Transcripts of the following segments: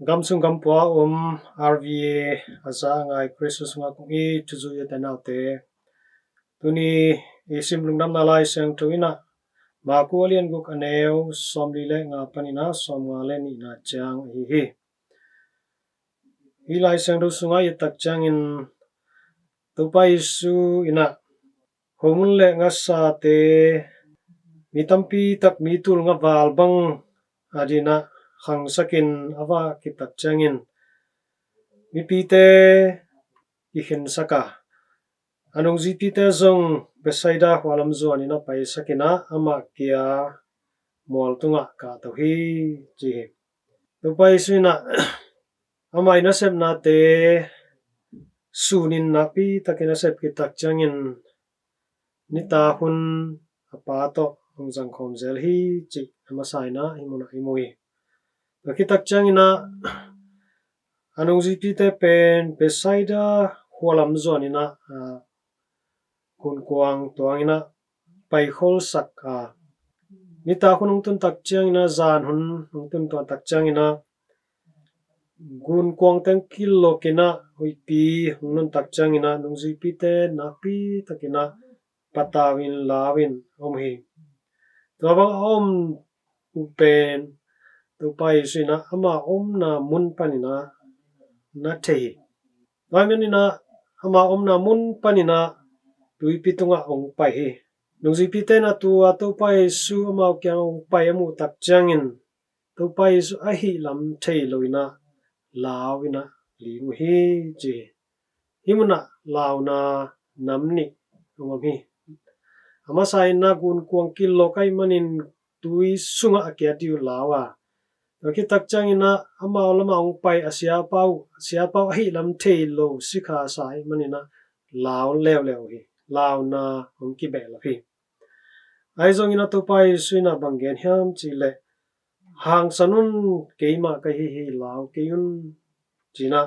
Gamsung gampua RVA asa ngai Christmas nga kung I tuzu ya tanaute tuni isim lungdam nalai sang tuina ma kualian guk aneu som lile nga panina som nga le ni na chang hi ilai sang du sunga ya tak changin tupai su ina homun le nga sa te mitampi tak mitul nga valbang adina hang sakin awa kitak changin mipite ihin saka anong zipite zong besaida hwalam zuan ina pai sakina ama kia mual tunga ka tohi chi tupai suina ama ina sep na te sunin na pi takina sep kitak changin nita hun apato hong jang khom zel hi chi ama saina himuna himui kitak changina anong zipite pen besaida hwalam zuan ina kun kuang tuangina pai khol sak nita hunung tun tak chiang ina zan hun hung tun tuan tak chiang ina gun kuang teng kilo kina huipi hung nun tak chiang ina nung zipite napi takina patawin lawin hi tuabang om upen tupai suina ama om na mun panina na thehi toimenina ama om na mun panina tuipitunga ong pai hi nungzi pite na tua tupai su ama kyang ong pai amu tak changin tupai su ahi lam thei loina lawina lingu hi chi himuna launa namni ngomhi ama sai na gun kuang kilo kai manin tui sunga akia tiu lawa ki tak changina ama lama ong pai asia pau ahi lam thei lo sikha sai manina law lew lew hi launa ong ki be la hi ai zong ina to pai suina banggen hiam chi le hang sanun keima ka hi law keun china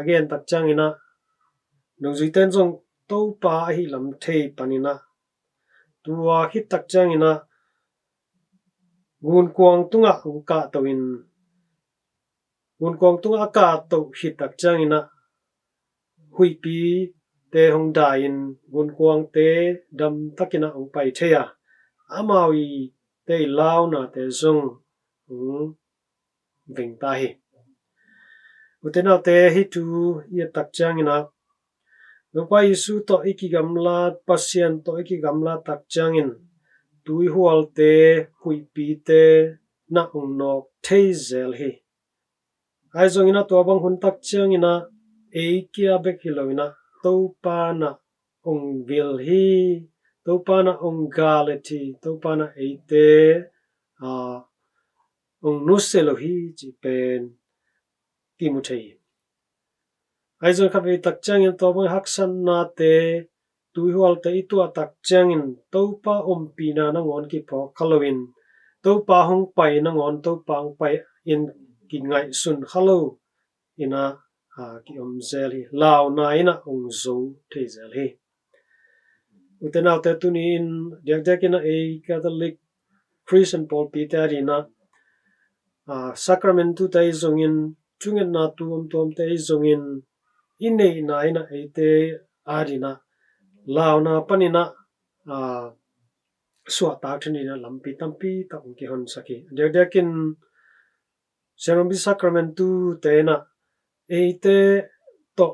again tak changina nungzui ten zong to pa hi lam thei panina tua hi tak changina gun kuang tunga ka tawin gun kuang tunga ka to hi tak changina hui pi te hong dain gun kuang te dam takina ong pai theya amawi te law na te zong veng ta hi utena te hi tu ia tak changina lupa isu to iki gamla pasien to iki gamla tak changin tui hual te hui pi te na ong nok thei zel hi ai zong ina to bang hun tak changina kia bek hiloina to pa na ong vil hi to pa na ong galeti to pa na eite ong nuselo hi chi pen kimuthei ai zong khavi tak changin to bang haksan na te tui hual te itua tak changin to pa om pi na ngon ki pho khalowin to pa hong pai na ngon to pa hong pai in ki ngai sun khalo ina ki om zel hi law na ina ong zo thei zel hi utena te tunin diak ina catholic priest and paul peter ina sacramentu tai zongin chungen na tuom tom te zongin inei na ina ete adina law na panina suwa tak thanina lampi tampi ta ongki hon saki diakin serombi sacramentu te na ete to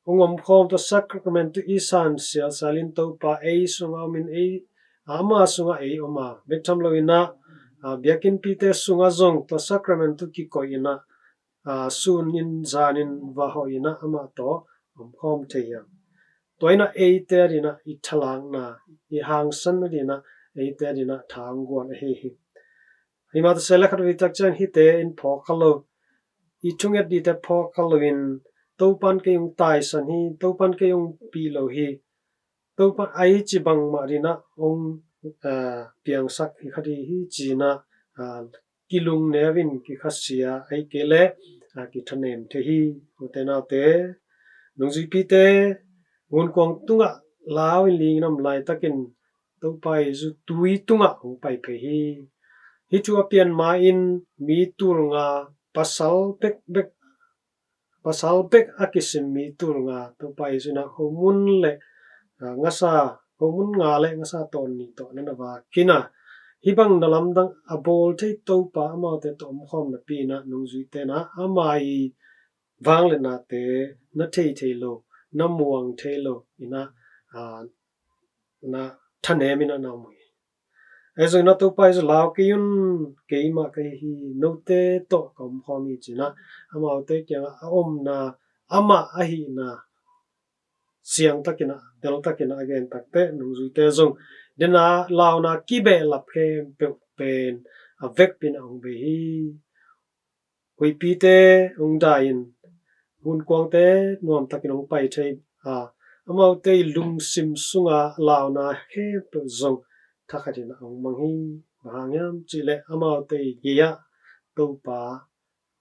ongom khom to sacramentu isan sia salin to pa sunga min ama sunga oma bektham loina biakin pite sunga zong to sacramentu ki ko ina sun in zanin wa ho ina ama to khom theya toina eite rina ithalang na I hang san rina eite rina thangguan hi hima to sela khat vitak chang hi te in pho khalo I chunget di te pho khaloin topan ke yung tai san hi topan ke yung pi lo hi topan ai chi bang ma rina ong piang sak hi khadi hi china kilung nevin ki khasia ai kele ki thanem the hi utena te nungzi pi te ngun kong tunga law ling nam lai takin to pai zu tui tunga ong pai phe hi hi chu apian ma in mi tur nga pasal bek akisim mi tur nga to pai sina homun le ngasa homun nga le ngasa ton ni to na wa kina hibang nalam dang abol thei to pa ama te to khom na pi na nung zui te na amai wang le na te na thei lo na muang thei lo ina na thane mi na mu ezo na to pai zo lao ke yun ke ma ke hi no te to kom khomi china ama te kya om na ama ahi na siang takina del takina again takte nung zui te zong dena lao na kibe la phem pe pen avek pin ong be hi hui pi te ong da in hun kwang te nuam takin ong pai thei amau te lung sim sunga lao na he pe zong thakhatin ong mang hi bahangam chile amau te ya to pa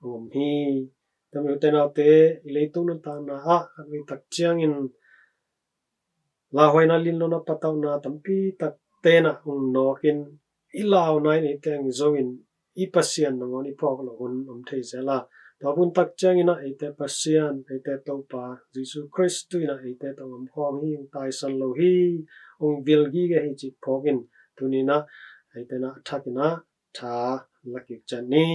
ong hi tamu te na te leitung na ta na kan wi tak chiang in la hoi na lin lo na pataw na tampi tak te na ong nokin ilaw nai ni teng zoin ipasian no ngoni phok lo hun thei zela tabun tak chang ina ite pasian ite to pa jisu christu ina ite to ngam khom hi tai san lo hi ong bilgi ge hi chi phokin tunina ite na thakina tha lakik chani